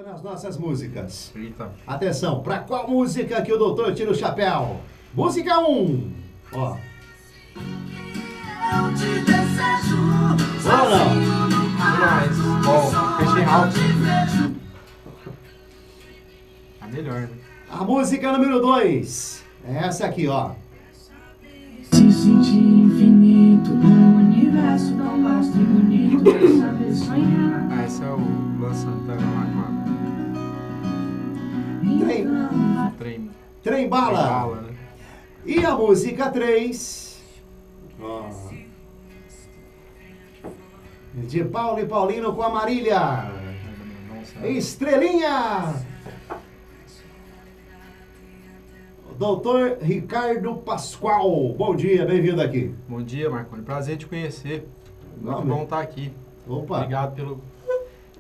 Nas nossas músicas. Eita. Atenção, para qual música que o doutor tira o chapéu? Música 1. Ó. Eu te desejo. Ou não? Demais. Bom, Christian Ralph. A melhor, né? A música número 2. É essa aqui, ó. Se sentir infinito num universo tão vasto e bonito, saber sonhar. Ah, esse é o Luan Santana lá com a Trem, Trem. trem bala. Bala, né? E a música 3. Ó. De Paulo e Paulino com a Marília. Nossa. Estrelinha. Doutor Ricardo Pascoal. Bom dia, bem-vindo aqui. Bom dia, Marconi. Prazer te conhecer. Muito Não, bom estar aqui. Opa. Obrigado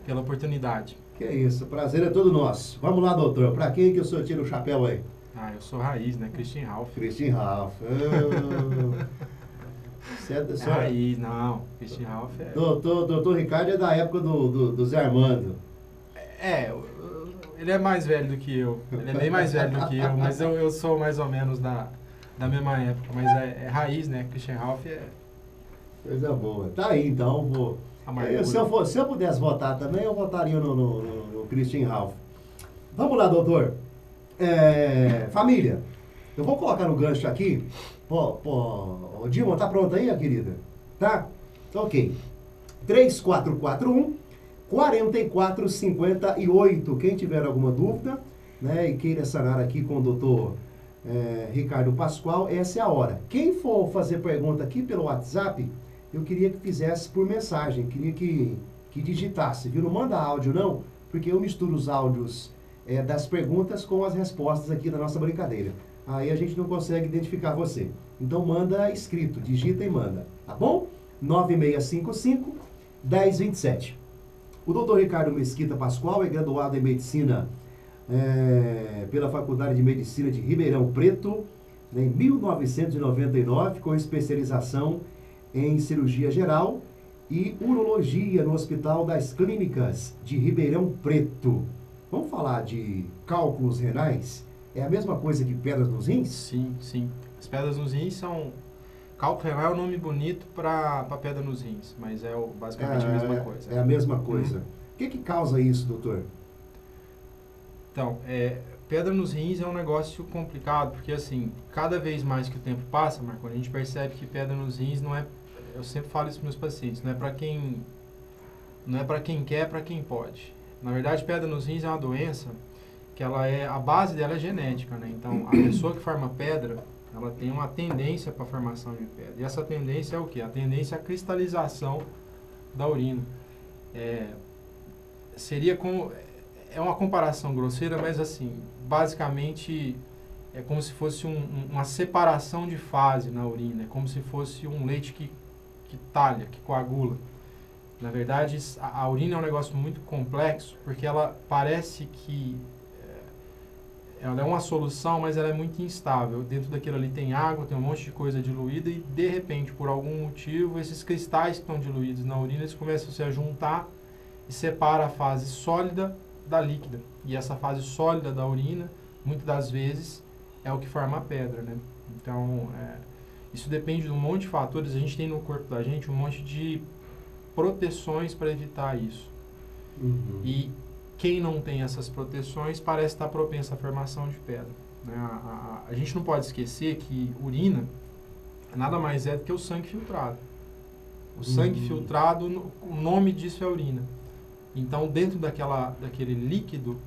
pela oportunidade. Que isso, prazer é todo nosso. Vamos lá, doutor. Pra quem que o senhor tira o chapéu aí? Ah, eu sou raiz, né? Christian Ralph. Christian Ralph. É raiz, não. Christian Ralph é... Doutor Ricardo é da época do Zé Armando. Ele é mais velho do que eu. Ele é bem mais velho do que eu, mas eu sou mais ou menos da mesma época. Mas é raiz, né? Christian Ralph é... Coisa boa. Tá aí, então. Vou... amargura. Se eu pudesse votar também, eu votaria no Christian Ralph. Vamos lá, doutor. Família, eu vou colocar no gancho aqui. Ô, Dilma, tá pronta aí, a querida? Tá? Ok. 3441 4458. Quem tiver alguma dúvida, né, e queira sanar aqui com o doutor Ricardo Pascoal, essa é a hora. Quem for fazer pergunta aqui pelo WhatsApp, eu queria que fizesse por mensagem, queria que digitasse, viu? Não manda áudio não, porque eu misturo os áudios das perguntas com as respostas aqui da nossa brincadeira. Aí a gente não consegue identificar você. Então manda escrito, digita e manda, tá bom? 9655-1027. O doutor Ricardo Mesquita Pascoal é graduado em Medicina pela Faculdade de Medicina de Ribeirão Preto, né, em 1999, com especialização em Cirurgia Geral e Urologia no Hospital das Clínicas de Ribeirão Preto. Vamos falar de cálculos renais? É a mesma coisa que pedras nos rins? Sim, sim. As pedras nos rins são... Cálculo renal é um nome bonito para pedra nos rins, mas é basicamente a mesma coisa. É a mesma coisa. O que causa isso, doutor? Então, pedra nos rins é um negócio complicado, porque assim, cada vez mais que o tempo passa, Marco, a gente percebe que pedra nos rins não é... Eu sempre falo isso para meus pacientes, não é para quem quer, é para quem pode. Na verdade, pedra nos rins é uma doença que a base dela é genética, né? Então, a pessoa que forma pedra, ela tem uma tendência para a formação de pedra. E essa tendência é o quê? A tendência é a cristalização da urina. Seria como... É uma comparação grosseira, mas assim, basicamente é como se fosse uma separação de fase na urina. É como se fosse um leite que talha, que coagula. Na verdade, a urina é um negócio muito complexo, porque ela parece que ela é uma solução, mas ela é muito instável. Dentro daquilo ali tem água, tem um monte de coisa diluída e, de repente, por algum motivo, esses cristais que estão diluídos na urina, eles começam a se juntar e separa a fase sólida da líquida. E essa fase sólida da urina, muitas das vezes, é o que forma a pedra, né? Então, isso depende de um monte de fatores. A gente tem no corpo da gente um monte de proteções para evitar isso. Uhum. E quem não tem essas proteções parece estar propenso à formação de pedra, né? A gente não pode esquecer que urina nada mais é do que o sangue filtrado. O sangue filtrado, o nome disso é urina. Então, dentro daquele líquido,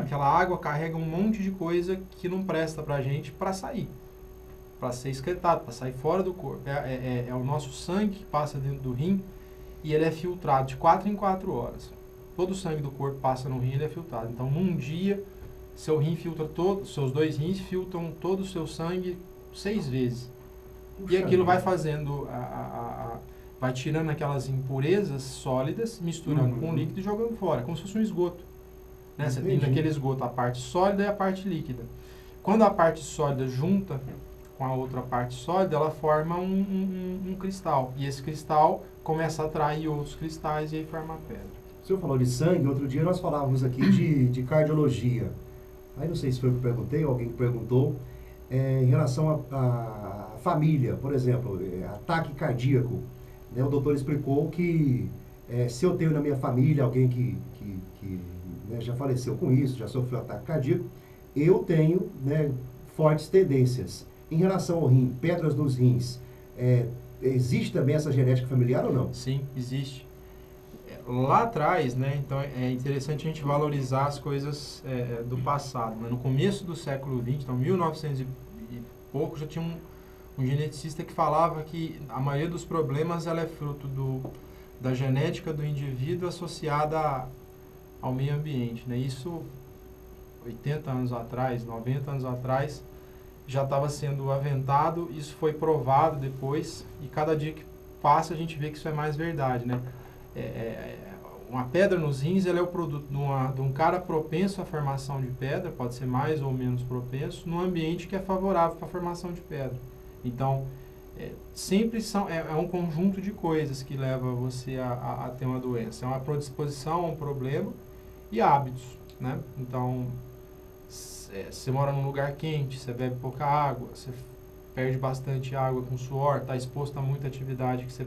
aquela água carrega um monte de coisa que não presta para a gente para sair, para ser excretado, para sair fora do corpo. É o nosso sangue que passa dentro do rim e ele é filtrado de 4 em 4 horas. Todo o sangue do corpo passa no rim e ele é filtrado. Então, num dia, seu rim filtra seus 2 rins filtram todo o seu sangue 6 vezes. E aquilo vai fazendo, vai tirando aquelas impurezas sólidas, misturando com o líquido e jogando fora, como se fosse um esgoto. Né? Você tem naquele esgoto a parte sólida e a parte líquida. Quando a parte sólida junta com a outra parte sólida, ela forma um cristal. E esse cristal começa a atrair outros cristais e aí forma a pedra. O senhor falou de sangue, outro dia nós falávamos aqui de cardiologia. Aí não sei se foi eu que perguntei ou alguém que perguntou, em relação à família, por exemplo, ataque cardíaco. Né, o doutor explicou que se eu tenho na minha família alguém que né, já faleceu com isso, já sofreu ataque cardíaco, eu tenho, né, fortes tendências. Em relação ao rim, pedras nos rins, existe também essa genética familiar ou não? Sim, existe. Lá atrás, né, então é interessante a gente valorizar as coisas do passado. Né? No começo do século XX, então 1900 e pouco, já tinha um geneticista que falava que a maioria dos problemas ela é fruto da genética do indivíduo associada ao meio ambiente. Né? Isso, 80 anos atrás, 90 anos atrás, já estava sendo aventado, isso foi provado depois, e cada dia que passa a gente vê que isso é mais verdade, né? Uma pedra nos rins, ela é o produto de um cara propenso à formação de pedra, pode ser mais ou menos propenso, num ambiente que é favorável para a formação de pedra. Então, sempre é um conjunto de coisas que leva você a ter uma doença. É uma predisposição a um problema e hábitos, né? Então, você mora num lugar quente, você bebe pouca água, você perde bastante água com suor, está exposto a muita atividade que você,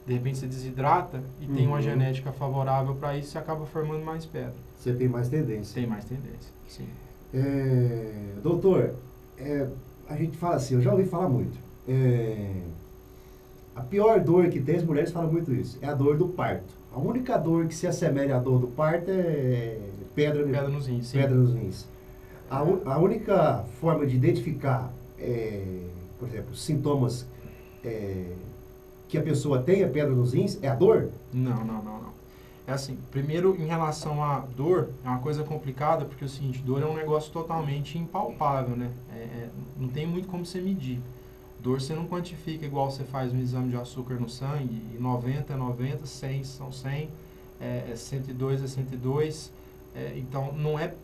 de repente, você desidrata e tem uma genética favorável para isso, você acaba formando mais pedra. Você tem mais tendência. Tem mais tendência, sim. Doutor, a gente fala assim, eu já ouvi falar muito, a pior dor que tem, as mulheres falam muito isso, é a dor do parto. A única dor que se assemelha à dor do parto é pedra nos rins. Sim. Pedra nos rins. A única forma de identificar, por exemplo, sintomas que a pessoa tenha pedra nos rins é a dor? Não. É assim, primeiro, em relação à dor, é uma coisa complicada, porque é o seguinte, dor é um negócio totalmente impalpável, né? Não tem muito como você medir. Dor você não quantifica igual você faz um exame de açúcar no sangue, e 90 é 90, 100 são 100, 102 é 102, então não é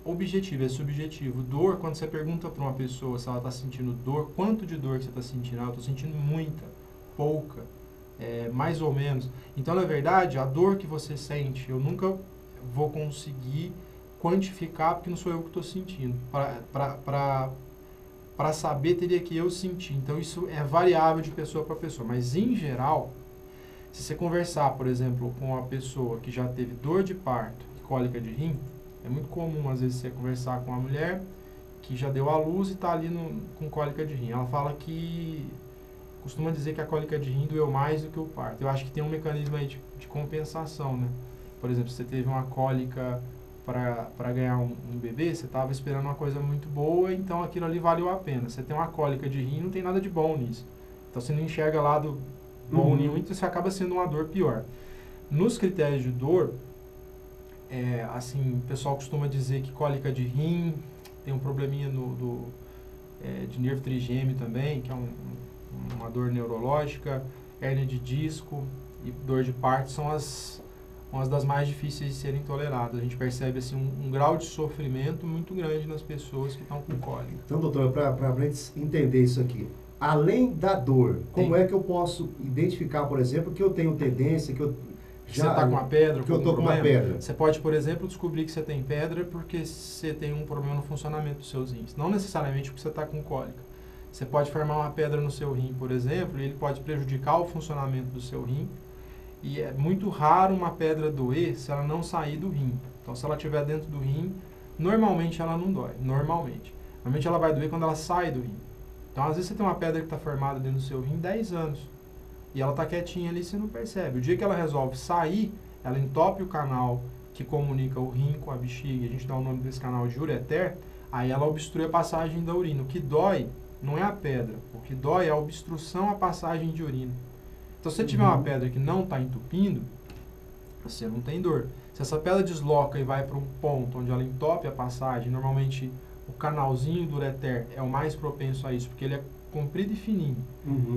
objetivo, é subjetivo. Dor, quando você pergunta para uma pessoa se ela está sentindo dor, quanto de dor que você está sentindo? Eu estou sentindo muita, pouca, mais ou menos. Então, na verdade, a dor que você sente, eu nunca vou conseguir quantificar, porque não sou eu que estou sentindo. Para saber, teria que eu sentir. Então, isso é variável de pessoa para pessoa. Mas, em geral, se você conversar, por exemplo, com uma pessoa que já teve dor de parto e cólica de rim, é muito comum, às vezes, você conversar com uma mulher que já deu à luz e está ali com cólica de rim. Ela fala que costuma dizer que a cólica de rim doeu mais do que o parto. Eu acho que tem um mecanismo aí de compensação, né? Por exemplo, se você teve uma cólica para ganhar um bebê, você estava esperando uma coisa muito boa, então aquilo ali valeu a pena. Você tem uma cólica de rim, não tem nada de bom nisso. Então você não enxerga lado bom nenhum, então você acaba sendo uma dor pior. Nos critérios de dor, assim, o pessoal costuma dizer que cólica de rim tem um probleminha de nervo trigêmeo também, que é uma dor neurológica, hérnia de disco e dor de parto são umas das mais difíceis de serem toleradas. A gente percebe assim, um grau de sofrimento muito grande nas pessoas que estão com cólica. Então, doutor, para a gente entender isso aqui, além da dor, como é que eu posso identificar, por exemplo, que eu tenho tendência, que eu você está com uma pedra, que eu estou com uma pedra? Você pode, por exemplo, descobrir que você tem pedra porque você tem um problema no funcionamento dos seus rins. Não necessariamente porque você está com cólica. Você pode formar uma pedra no seu rim, por exemplo, e ele pode prejudicar o funcionamento do seu rim. E é muito raro uma pedra doer se ela não sair do rim. Então, se ela estiver dentro do rim, normalmente ela não dói. Normalmente ela vai doer quando ela sai do rim. Então, às vezes você tem uma pedra que está formada dentro do seu rim 10 anos. E ela está quietinha ali e você não percebe. O dia que ela resolve sair, ela entope o canal que comunica o rim com a bexiga, a gente dá o nome desse canal de ureter, aí ela obstrui a passagem da urina. O que dói não é a pedra, o que dói é a obstrução à passagem de urina. Então, se você tiver uma pedra que não está entupindo, você não tem dor. Se essa pedra desloca e vai para um ponto onde ela entope a passagem, normalmente o canalzinho do ureter é o mais propenso a isso, porque ele é comprido e fininho.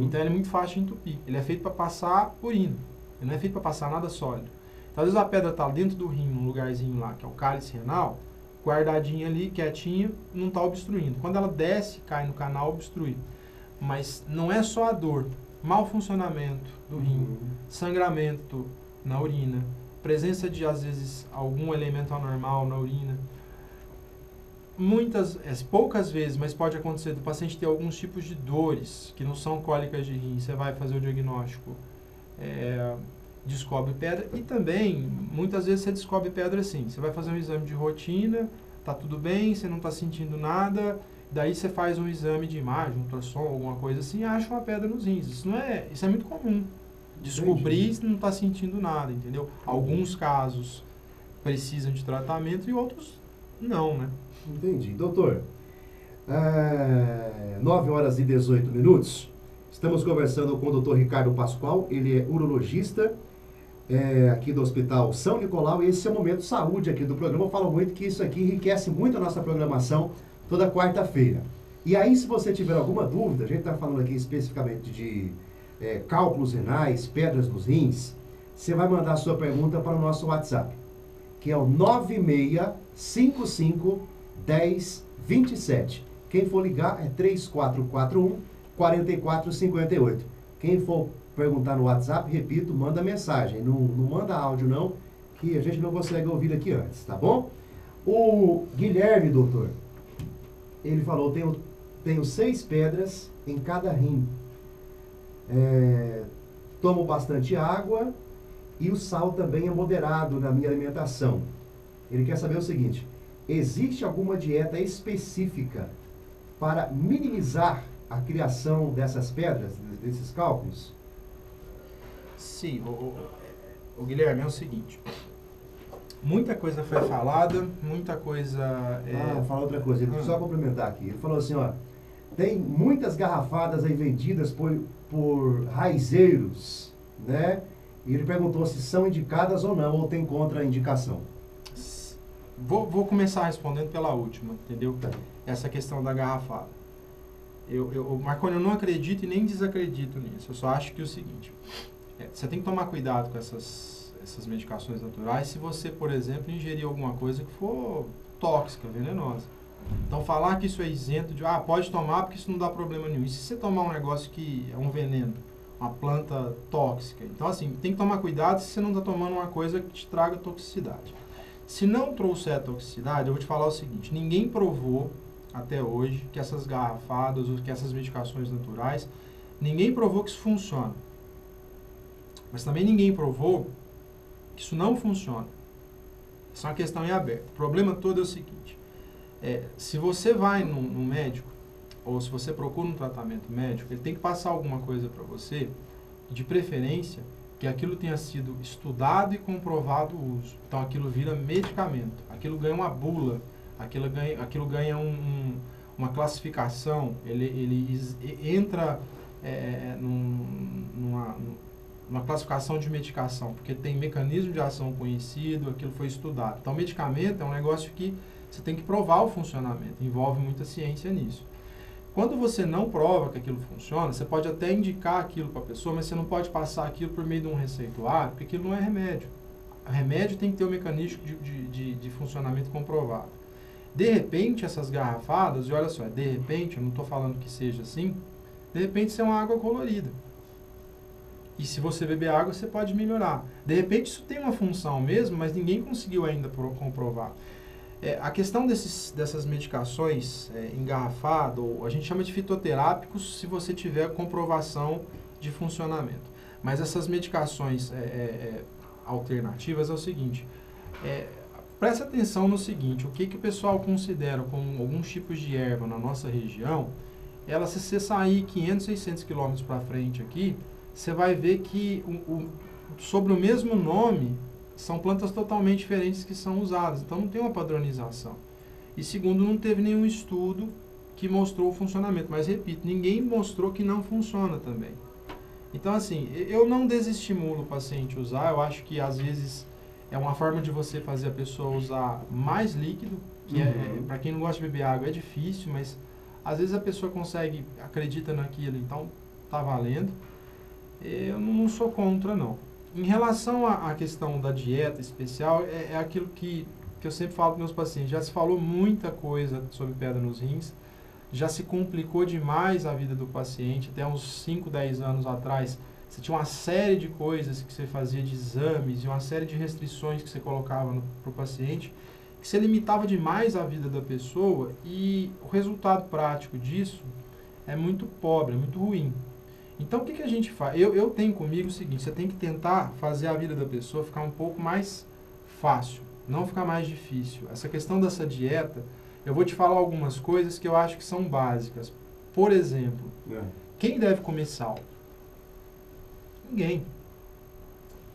Então, ele é muito fácil de entupir. Ele é feito para passar urina. Ele não é feito para passar nada sólido. Então, às vezes a pedra está dentro do rim, num lugarzinho lá, que é o cálice renal, guardadinha ali, quietinha, não está obstruindo. Quando ela desce, cai no canal, obstrui. Mas não é só a dor. Mau funcionamento do rim, sangramento na urina, presença de, às vezes, algum elemento anormal na urina. Poucas vezes, mas pode acontecer do paciente ter alguns tipos de dores que não são cólicas de rim. Você vai fazer o diagnóstico, descobre pedra, e também, muitas vezes você descobre pedra assim. Você vai fazer um exame de rotina, tá tudo bem, você não está sentindo nada, daí você faz um exame de imagem, um ultrassom, alguma coisa assim, e acha uma pedra nos rins. Isso é muito comum. Descobrir se não está sentindo nada, entendeu? Alguns casos precisam de tratamento e outros não, né? Entendi. Doutor, 9h18. Estamos conversando com o doutor Ricardo Pascoal, ele é urologista aqui do Hospital São Nicolau, e esse é o Momento Saúde aqui do programa. Eu falo muito que isso aqui enriquece muito a nossa programação toda quarta-feira. E aí, se você tiver alguma dúvida, a gente está falando aqui especificamente de cálculos renais, pedras nos rins, você vai mandar a sua pergunta para o nosso WhatsApp, que é o 96551027. Quem for ligar é 3441-4458. Quem for perguntar no WhatsApp, repito, manda mensagem. Não manda áudio não, que a gente não consegue ouvir aqui antes, tá bom? O Guilherme, doutor, ele falou, tenho 6 pedras em cada rim. Tomo bastante água e o sal também é moderado na minha alimentação. Ele quer saber o seguinte: existe alguma dieta específica para minimizar a criação dessas pedras, desses cálculos? Sim, o Guilherme, é o seguinte, muita coisa foi falada, muita coisa... Fala outra coisa, ele só complementar aqui. Ele falou assim, ó, tem muitas garrafadas aí vendidas por raizeiros, né? E ele perguntou se são indicadas ou não, ou tem contraindicação. Vou começar respondendo pela última, entendeu? Essa questão da garrafada. Marconi, eu não acredito e nem desacredito nisso. Eu só acho que é o seguinte, você tem que tomar cuidado com essas medicações naturais se você, por exemplo, ingerir alguma coisa que for tóxica, venenosa. Então, falar que isso é isento de, pode tomar porque isso não dá problema nenhum. E se você tomar um negócio que é um veneno, uma planta tóxica? Então, assim, tem que tomar cuidado se você não está tomando uma coisa que te traga toxicidade. Se não trouxer a toxicidade, eu vou te falar o seguinte, ninguém provou até hoje que essas garrafadas ou que essas medicações naturais, ninguém provou que isso funciona. Mas também ninguém provou que isso não funciona. Isso é uma questão em aberto. O problema todo é o seguinte, se você vai num médico, ou se você procura um tratamento médico, ele tem que passar alguma coisa para você, de preferência, que aquilo tenha sido estudado e comprovado o uso. Então, aquilo vira medicamento, aquilo ganha uma bula, aquilo ganha uma classificação, ele entra numa classificação de medicação, porque tem mecanismo de ação conhecido, aquilo foi estudado. Então, medicamento é um negócio que você tem que provar o funcionamento, envolve muita ciência nisso. Quando você não prova que aquilo funciona, você pode até indicar aquilo para a pessoa, mas você não pode passar aquilo por meio de um receituário, porque aquilo não é remédio. O remédio tem que ter um mecanismo de funcionamento comprovado. De repente, essas garrafadas, e olha só, de repente, eu não estou falando que seja assim, de repente isso é uma água colorida. E se você beber água, você pode melhorar. De repente, isso tem uma função mesmo, mas ninguém conseguiu ainda comprovar. A questão dessas medicações engarrafadas, ou a gente chama de fitoterápicos, se você tiver comprovação de funcionamento. Mas essas medicações alternativas é o seguinte, presta atenção no seguinte, o que o pessoal considera como alguns tipos de erva na nossa região, se você sair 500, 600 quilômetros para frente aqui, você vai ver que sobre o mesmo nome, são plantas totalmente diferentes que são usadas, então não tem uma padronização. E segundo, não teve nenhum estudo que mostrou o funcionamento, mas repito, ninguém mostrou que não funciona também. Então assim, eu não desestimulo o paciente a usar, eu acho que às vezes é uma forma de você fazer a pessoa usar mais líquido, que para quem não gosta de beber água é difícil, mas às vezes a pessoa consegue, acredita naquilo, então tá valendo. Eu não sou contra não. Em relação à questão da dieta especial, é aquilo que eu sempre falo para meus pacientes. Já se falou muita coisa sobre pedra nos rins, já se complicou demais a vida do paciente. Até uns 5, 10 anos atrás, você tinha uma série de coisas que você fazia de exames e uma série de restrições que você colocava para o paciente, que você limitava demais a vida da pessoa e o resultado prático disso é muito pobre, é muito ruim. Então, o que a gente faz? Eu tenho comigo o seguinte, você tem que tentar fazer a vida da pessoa ficar um pouco mais fácil, não ficar mais difícil. Essa questão dessa dieta, eu vou te falar algumas coisas que eu acho que são básicas. Por exemplo, quem deve comer sal? Ninguém.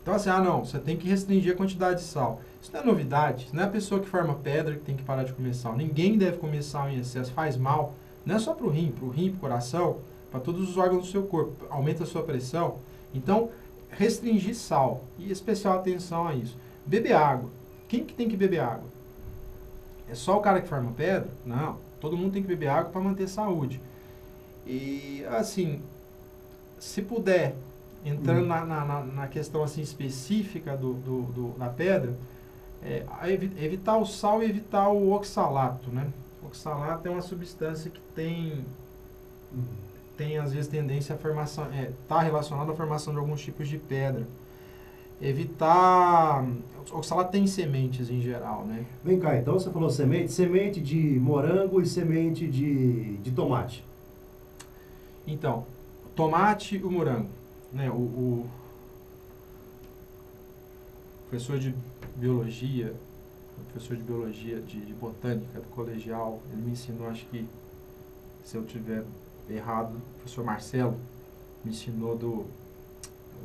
Então, assim, não, você tem que restringir a quantidade de sal. Isso não é novidade, isso não é a pessoa que forma pedra que tem que parar de comer sal. Ninguém deve comer sal em excesso, faz mal. Não é só para o rim, pro coração, para todos os órgãos do seu corpo, aumenta a sua pressão. Então, restringir sal e especial atenção a isso. Beber água. Quem que tem que beber água? É só o cara que forma pedra? Não, todo mundo tem que beber água para manter saúde. E, assim, se puder, entrando na questão assim, específica da pedra, evitar o sal e evitar o oxalato, né? O oxalato é uma substância que tem às vezes tendência à formação, está relacionado à formação de alguns tipos de pedra. Evitar, o oxalato tem sementes em geral, né? Vem cá, então você falou semente de morango e semente de tomate. Então, tomate e o morango, né? O professor de biologia, de botânica do colegial, ele me ensinou, acho que, se eu tiver errado, o professor Marcelo me ensinou o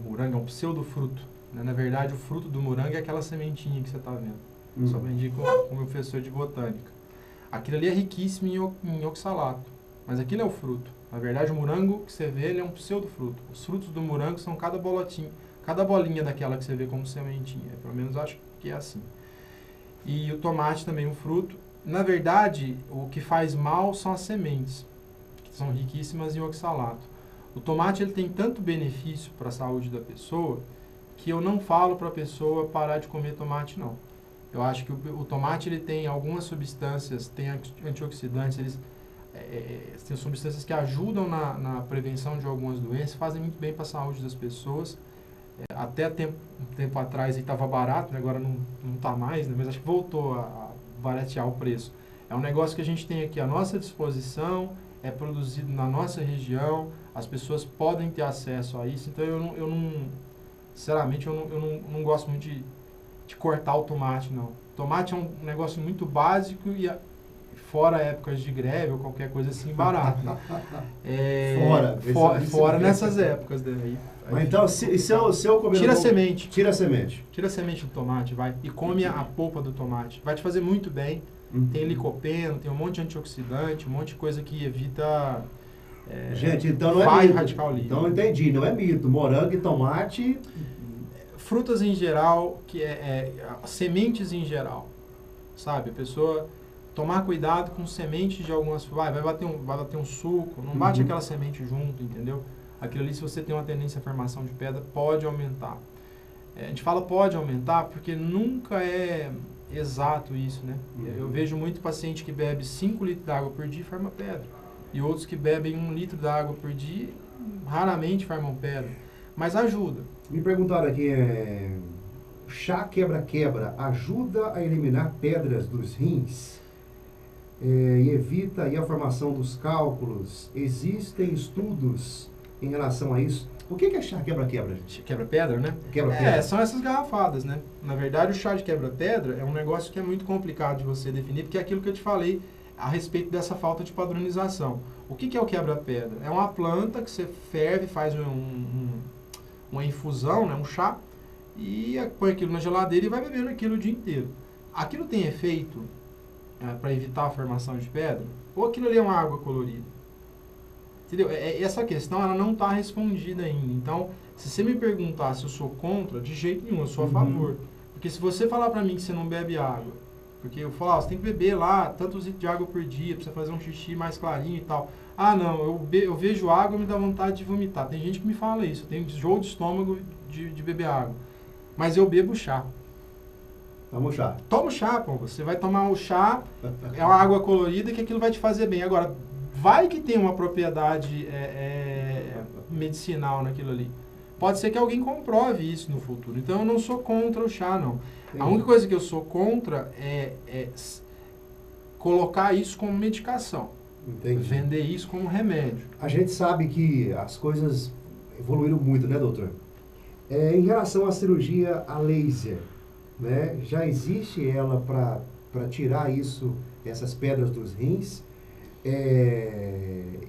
morango é um pseudofruto, né? Na verdade, o fruto do morango é aquela sementinha que você está vendo. Só aprendi com o meu professor de botânica. Aquilo ali é riquíssimo em oxalato, mas aquilo é o fruto. Na verdade, o morango que você vê, ele é um pseudofruto. Os frutos do morango são cada bolinha daquela que você vê como sementinha. Pelo menos acho que é assim. E o tomate também, um fruto. Na verdade, o que faz mal são as sementes, que são riquíssimas em oxalato. O tomate ele tem tanto benefício para a saúde da pessoa que eu não falo para a pessoa parar de comer tomate, não. Eu acho que o tomate ele tem algumas substâncias, tem antioxidantes, tem substâncias que ajudam na prevenção de algumas doenças, fazem muito bem para a saúde das pessoas. Até um tempo atrás estava barato, né? Agora não está mais, né? Mas acho que voltou a baratear o preço. É um negócio que a gente tem aqui à nossa disposição, é produzido na nossa região, as pessoas podem ter acesso a isso, então eu não gosto muito de cortar o tomate, não. Tomate é um negócio muito básico e fora épocas de greve ou qualquer coisa assim, barato. Né? Fora nessas épocas. Daí. Mas então, se eu comer... Tira a semente. Tira a semente. Tira a semente do tomate, vai. E come a polpa do tomate. Vai te fazer muito bem. Tem licopeno, tem um monte de antioxidante, um monte de coisa que evita... Gente, então não é mito. Radical livre. Então entendi, não é mito. Morango e tomate... Frutas em geral, sementes em geral. Sabe? A pessoa... Tomar cuidado com sementes de algumas... Vai bater um suco, não bate aquela semente junto, entendeu? Aquilo ali, se você tem uma tendência à formação de pedra, pode aumentar. A gente fala pode aumentar porque nunca é exato isso, né? Eu vejo muito paciente que bebe 5 litros de água por dia e forma pedra. E outros que bebem 1 litro de água por dia raramente formam pedra. Mas ajuda. Me perguntaram aqui, chá quebra-quebra ajuda a eliminar pedras dos rins? E evita aí a formação dos cálculos? Existem estudos em relação a isso? O que é chá quebra-quebra? Quebra-pedra, né? Quebra-pedra. São essas garrafadas, né? Na verdade, o chá de quebra-pedra é um negócio que é muito complicado de você definir, porque é aquilo que eu te falei a respeito dessa falta de padronização. O que é o quebra-pedra? É uma planta que você ferve, faz uma infusão, né? Um chá, e põe aquilo na geladeira e vai bebendo aquilo o dia inteiro. Aquilo tem efeito para evitar a formação de pedra? Ou aquilo ali é uma água colorida? Entendeu? Essa questão ela não está respondida ainda. Então, se você me perguntar se eu sou contra, de jeito nenhum, eu sou a favor. Porque se você falar para mim que você não bebe água, porque eu falo, você tem que beber lá tantos litros de água por dia, para você fazer um xixi mais clarinho e tal. Não, eu vejo água e me dá vontade de vomitar. Tem gente que me fala isso, eu tenho enjoo de estômago de beber água. Mas eu bebo chá. Toma o chá. Toma o chá, pô. Você vai tomar o chá, é uma água colorida que aquilo vai te fazer bem. Agora, vai que tem uma propriedade medicinal naquilo ali. pode ser que alguém comprove isso no futuro. Então, eu não sou contra o chá, não. A única coisa que eu sou contra é colocar isso como medicação. Entendi. Vender isso como remédio. A gente sabe que as coisas evoluíram muito, né, doutor? Em relação à cirurgia a laser, né? Já existe ela para tirar essas pedras dos rins?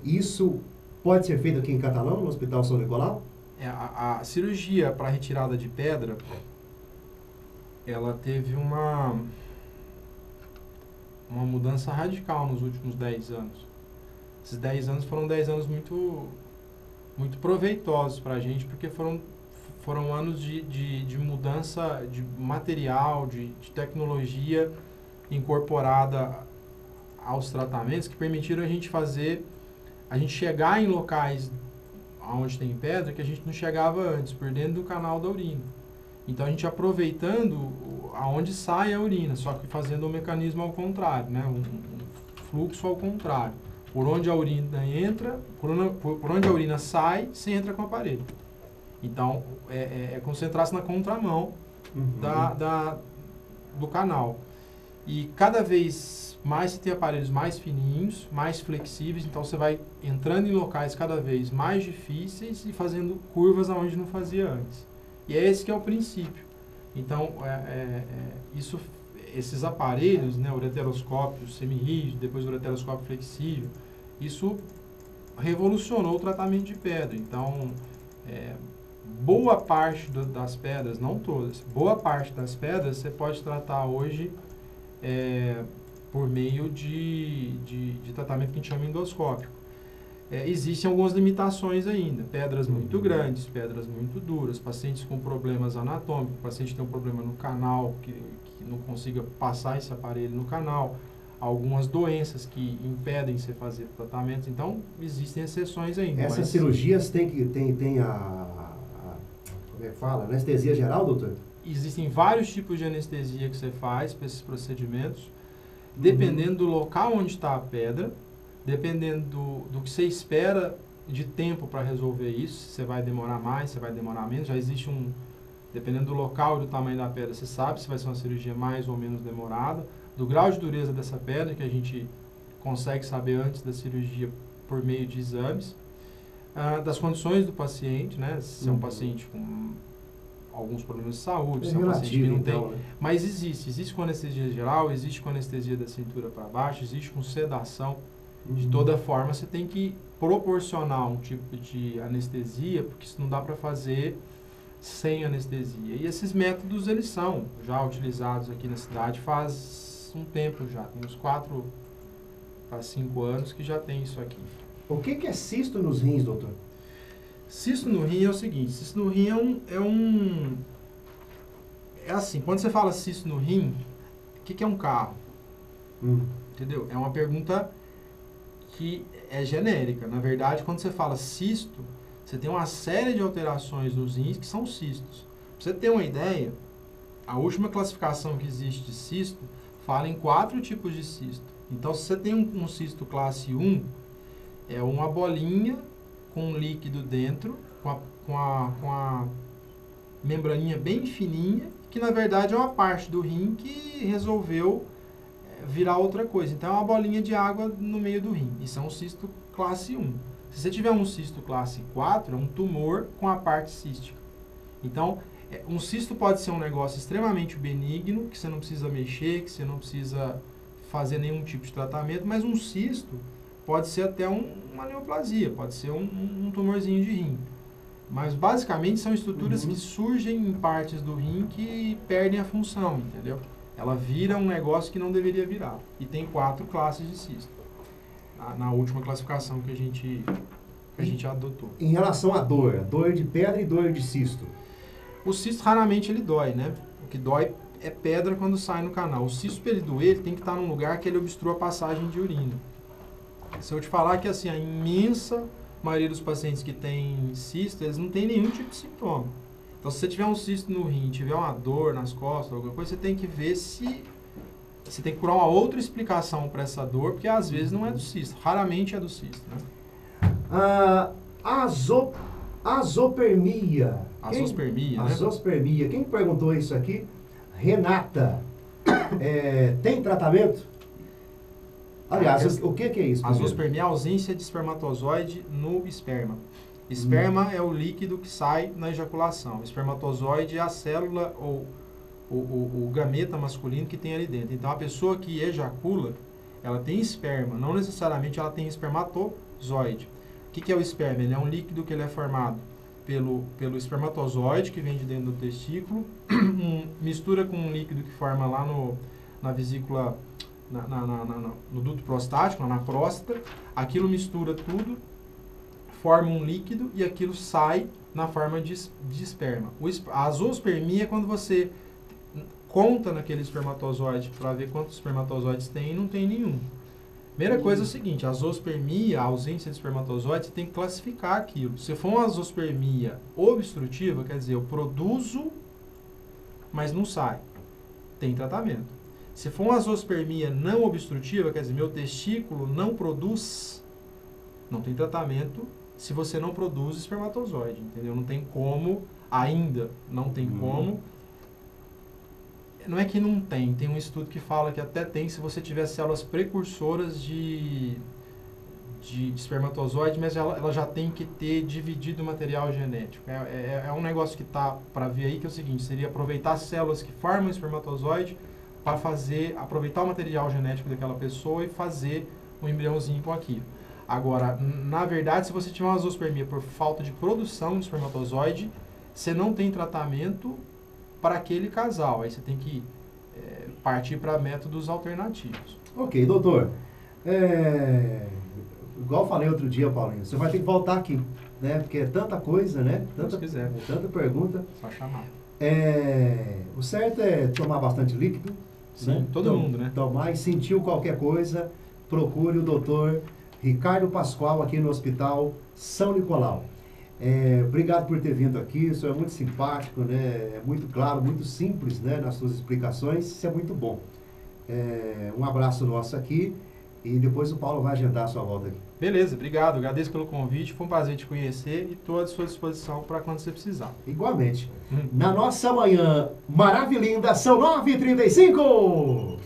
Isso pode ser feito aqui em Catalão, no Hospital São Nicolau? A cirurgia para retirada de pedra, ela teve uma mudança radical nos últimos 10 anos. Esses 10 anos foram 10 anos muito, muito proveitosos para a gente, porque foram anos de mudança de material, de tecnologia incorporada aos tratamentos, que permitiram a gente chegar em locais onde tem pedra que a gente não chegava antes, por dentro do canal da urina. Então, a gente aproveitando aonde sai a urina, só que fazendo o mecanismo ao contrário, né? Um fluxo ao contrário. Por onde a urina entra, por onde a urina sai, você entra com o aparelho. Então, concentrar-se na contramão do canal. E cada vez mais você tem aparelhos mais fininhos, mais flexíveis, então você vai entrando em locais cada vez mais difíceis e fazendo curvas aonde não fazia antes. E é esse que é o princípio. Então, esses aparelhos, né, ureteroscópio semi-rígido, depois o ureteroscópio flexível, isso revolucionou o tratamento de pedra. Então, boa parte das pedras, não todas, boa parte das pedras você pode tratar hoje por meio de tratamento que a gente chama endoscópico. Existem algumas limitações ainda, pedras muito grandes, pedras muito duras, pacientes com problemas anatômicos, paciente que tem um problema no canal, que não consiga passar esse aparelho no canal, algumas doenças que impedem você fazer tratamento, então existem exceções ainda. Essas cirurgias tem como é que fala? Anestesia geral, doutor? Existem vários tipos de anestesia que você faz para esses procedimentos, dependendo do local onde está a pedra, dependendo do que você espera de tempo para resolver isso, se você vai demorar mais, se vai demorar menos, já existe dependendo do local e do tamanho da pedra, você sabe se vai ser uma cirurgia mais ou menos demorada, do grau de dureza dessa pedra, que a gente consegue saber antes da cirurgia por meio de exames, das condições do paciente, né, se é um paciente com alguns problemas de saúde, se é um paciente que não tem, né? Mas existe com anestesia geral, existe com anestesia da cintura para baixo, existe com sedação. De toda forma, você tem que proporcionar um tipo de anestesia, porque isso não dá para fazer sem anestesia. E esses métodos, eles são já utilizados aqui na cidade faz um tempo já, tem uns 4 a 5 anos que já tem isso aqui. O que é cisto nos rins, doutor? Cisto no rim é o seguinte, cisto no rim é assim, quando você fala cisto no rim, o que é um carro? Entendeu? É uma pergunta que é genérica. Na verdade, quando você fala cisto, você tem uma série de alterações nos rins que são cistos. Pra você ter uma ideia, a última classificação que existe de cisto fala em 4 tipos de cisto. Então, se você tem um cisto classe 1, é uma bolinha com um líquido dentro, com a membraninha bem fininha, que na verdade é uma parte do rim que resolveu virar outra coisa. Então é uma bolinha de água no meio do rim. Isso é um cisto classe 1. Se você tiver um cisto classe 4, é um tumor com a parte cística. Então, um cisto pode ser um negócio extremamente benigno, que você não precisa mexer, que você não precisa fazer nenhum tipo de tratamento, mas um cisto pode ser até uma neoplasia, pode ser um tumorzinho de rim. Mas basicamente são estruturas que surgem em partes do rim que perdem a função, entendeu? Ela vira um negócio que não deveria virar. E tem 4 classes de cisto. Na última classificação que a gente adotou. Em relação à dor de pedra e dor de cisto? O cisto raramente ele dói, né? O que dói é pedra quando sai no canal. O cisto, para ele doer, ele tem que estar num lugar que ele obstrua a passagem de urina. Se eu te falar que assim, a imensa maioria dos pacientes que têm cisto, eles não têm nenhum tipo de sintoma. Então, se você tiver um cisto no rim, tiver uma dor nas costas, alguma coisa, você tem que ver se... Você tem que procurar uma outra explicação para essa dor, porque às vezes não é do cisto. Raramente é do cisto, né? Azospermia. Azospermia, né? Azospermia. Quem perguntou isso aqui? Renata. Tem tratamento? Aliás, o que é isso? Azospermia é a ausência de espermatozoide no esperma. Esperma é o líquido que sai na ejaculação. O espermatozoide é a célula ou o gameta masculino que tem ali dentro. Então, a pessoa que ejacula, ela tem esperma. Não necessariamente ela tem espermatozoide. O que é o esperma? Ele é um líquido que ele é formado pelo espermatozoide, que vem de dentro do testículo, mistura com um líquido que forma lá na vesícula, no duto prostático, na próstata. Aquilo mistura tudo, forma um líquido e aquilo sai na forma de esperma. A azospermia é quando você conta naquele espermatozoide para ver quantos espermatozoides tem e não tem nenhum. Primeira coisa é o seguinte, a azospermia, a ausência de espermatozoide, você tem que classificar aquilo. Se for uma azospermia obstrutiva, quer dizer, eu produzo, mas não sai. Tem tratamento. Se for uma azospermia não obstrutiva, quer dizer, meu testículo não produz, não tem tratamento se você não produz espermatozoide, entendeu? Não tem como, ainda não tem como. Não é que não tem, tem um estudo que fala que até tem se você tiver células precursoras de espermatozoide, mas ela já tem que ter dividido o material genético. É um negócio que está para ver aí, que é o seguinte, seria aproveitar as células que formam o espermatozoide para aproveitar o material genético daquela pessoa e fazer um embriãozinho com aquilo. Agora, na verdade, se você tiver uma azospermia por falta de produção de espermatozoide, você não tem tratamento para aquele casal. Aí você tem que partir para métodos alternativos. Ok, doutor. Igual eu falei outro dia, Paulinho, você vai ter que voltar aqui, né? Porque é tanta coisa, né? Tanta pergunta. Só chamar. O certo é tomar bastante líquido. Sim, né? todo mundo, né? Tomar e sentiu qualquer coisa, procure o doutor Ricardo Pascoal aqui no Hospital São Nicolau. Obrigado por ter vindo aqui, o senhor é muito simpático, né? É muito claro, muito simples, né? Nas suas explicações, isso é muito bom. Um abraço nosso aqui e depois o Paulo vai agendar a sua volta aqui. Beleza, obrigado, agradeço pelo convite, foi um prazer te conhecer e estou à sua disposição para quando você precisar. Igualmente. Na nossa manhã maravilhinda, são 9h35!